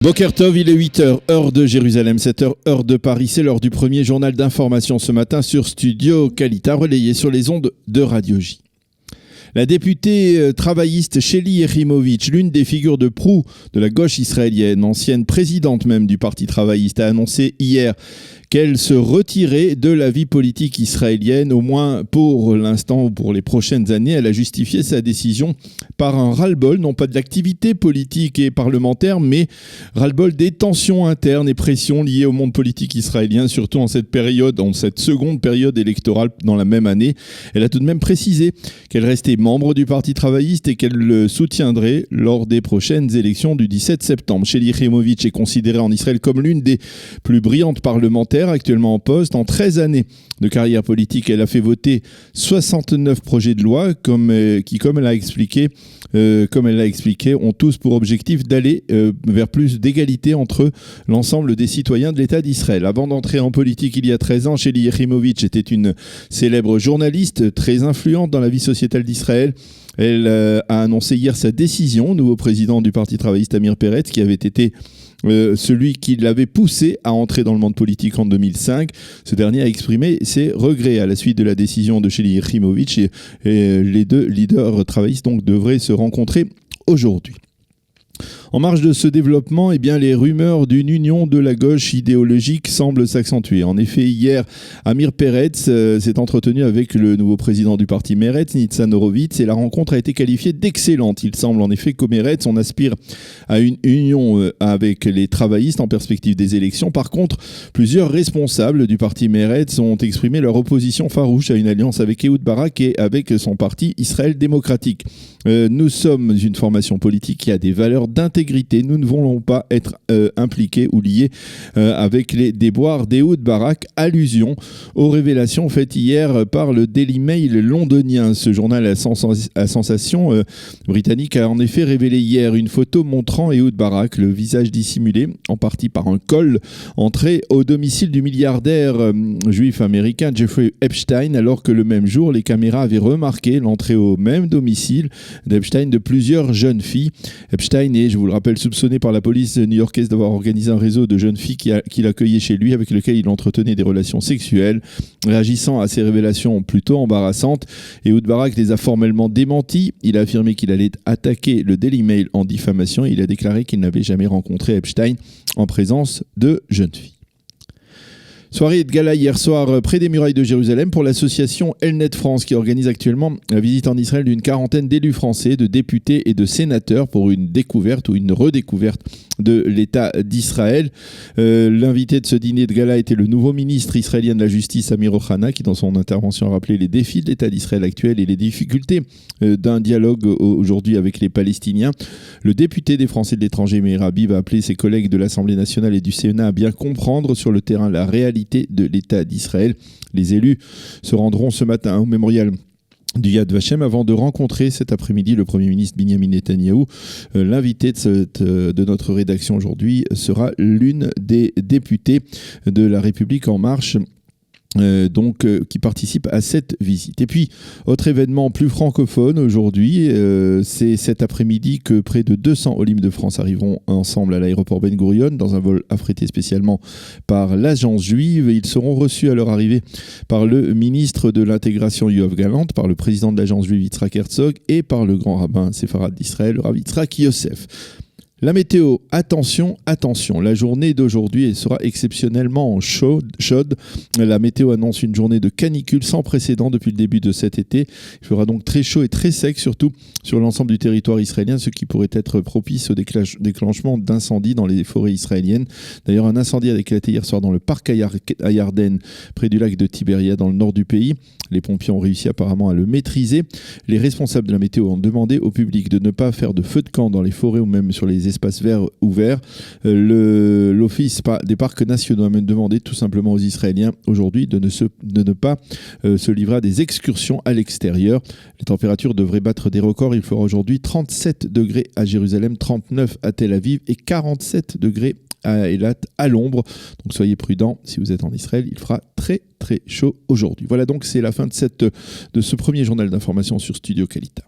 Boker Tov, il est 8h, heure de Jérusalem, 7h, heure de Paris. C'est l'heure du premier journal d'information ce matin sur Studio Kalita, relayé sur les ondes de Radio J. La députée travailliste Shelly Yechimovitch, l'une des figures de proue de la gauche israélienne, ancienne présidente même du Parti travailliste, a annoncé hier qu'elle se retirait de la vie politique israélienne, au moins pour l'instant ou pour les prochaines années. Elle a justifié sa décision par un ras-le-bol, non pas de l'activité politique et parlementaire, mais ras-le-bol des tensions internes et pressions liées au monde politique israélien, surtout en cette période, en cette seconde période électorale dans la même année. Elle a tout de même précisé qu'elle restait membre du Parti travailliste et qu'elle le soutiendrait lors des prochaines élections du 17 septembre. Shelly Yechimovitch est considérée en Israël comme l'une des plus brillantes parlementaires actuellement en poste. En 13 années de carrière politique, elle a fait voter 69 projets de loi qui, comme elle l'a expliqué, ont tous pour objectif d'aller vers plus d'égalité entre l'ensemble des citoyens de l'État d'Israël. Avant d'entrer en politique il y a 13 ans, Shelly Yechimovitch était une célèbre journaliste très influente dans la vie sociétale d'Israël. Elle a annoncé hier sa décision, nouveau président du Parti travailliste Amir Peretz, qui avait été celui qui l'avait poussé à entrer dans le monde politique en 2005. Ce dernier a exprimé ses regrets à la suite de la décision de Shelly Yechimovitch et les deux leaders travaillistes donc devraient se rencontrer aujourd'hui. En marge de ce développement, les rumeurs d'une union de la gauche idéologique semblent s'accentuer. En effet, hier, Amir Peretz s'est entretenu avec le nouveau président du parti Meretz, Nitzan Horowitz, et la rencontre a été qualifiée d'excellente. Il semble en effet qu'au Meretz, on aspire à une union avec les travaillistes en perspective des élections. Par contre, plusieurs responsables du parti Meretz ont exprimé leur opposition farouche à une alliance avec Ehud Barak et avec son parti Israël démocratique. Nous sommes une formation politique qui a des valeurs d'intégrité. Nous ne voulons pas être impliqués ou liés avec les déboires d'Ehud Barak. Allusion aux révélations faites hier par le Daily Mail londonien. Ce journal à sensation britannique a en effet révélé hier une photo montrant Ehud Barak, le visage dissimulé, en partie par un col, entré au domicile du milliardaire juif américain Jeffrey Epstein, alors que le même jour, les caméras avaient remarqué l'entrée au même domicile d'Epstein de plusieurs jeunes filles. Epstein est, je vous le rappelle, soupçonné par la police new-yorkaise d'avoir organisé un réseau de jeunes filles qu'il accueillait chez lui, avec lequel il entretenait des relations sexuelles. Réagissant à ces révélations plutôt embarrassantes, Ehud Barak les a formellement démenties. Il a affirmé qu'il allait attaquer le Daily Mail en diffamation et il a déclaré qu'il n'avait jamais rencontré Epstein en présence de jeunes filles. Soirée de gala hier soir près des murailles de Jérusalem pour l'association Elnet France qui organise actuellement la visite en Israël d'une quarantaine d'élus français, de députés et de sénateurs pour une découverte ou une redécouverte de l'État d'Israël. L'invité de ce dîner de gala était le nouveau ministre israélien de la Justice, Amir Ohana, qui dans son intervention a rappelé les défis de l'État d'Israël actuel et les difficultés d'un dialogue aujourd'hui avec les Palestiniens. Le député des Français de l'étranger, Meir Habib, a appelé ses collègues de l'Assemblée nationale et du Sénat à bien comprendre sur le terrain la réalité de l'État d'Israël. Les élus se rendront ce matin au mémorial du Yad Vashem avant de rencontrer cet après-midi le Premier ministre Binyamin Netanyahou. L'invité de notre rédaction aujourd'hui sera l'une des députées de La République En Marche, qui participe à cette visite. Et puis, autre événement plus francophone aujourd'hui, c'est cet après-midi que près de 200 Olim de France arriveront ensemble à l'aéroport Ben Gurion dans un vol affrété spécialement par l'agence juive. Ils seront reçus à leur arrivée par le ministre de l'intégration Yoav Gallant, par le président de l'agence juive Yitzhak Herzog et par le grand rabbin séfarade d'Israël, le Rav Yitzhak Yosef. La météo, attention, la journée d'aujourd'hui sera exceptionnellement chaude. La météo annonce une journée de canicule sans précédent depuis le début de cet été. Il fera donc très chaud et très sec, surtout sur l'ensemble du territoire israélien, ce qui pourrait être propice au déclenchement d'incendies dans les forêts israéliennes. D'ailleurs, un incendie a éclaté hier soir dans le parc à Yarden, près du lac de Tibéria, dans le nord du pays. Les pompiers ont réussi apparemment à le maîtriser. Les responsables de la météo ont demandé au public de ne pas faire de feu de camp dans les forêts ou même sur les espaces verts ouverts. L'Office des parcs nationaux a même demandé tout simplement aux Israéliens aujourd'hui de ne pas se livrer à des excursions à l'extérieur. Les températures devraient battre des records. Il fera aujourd'hui 37 degrés à Jérusalem, 39 à Tel Aviv et 47 degrés à Eilat, à l'ombre. Donc soyez prudents si vous êtes en Israël. Il fera très très chaud aujourd'hui. Voilà, donc c'est la fin de ce premier journal d'information sur Studio Kalita.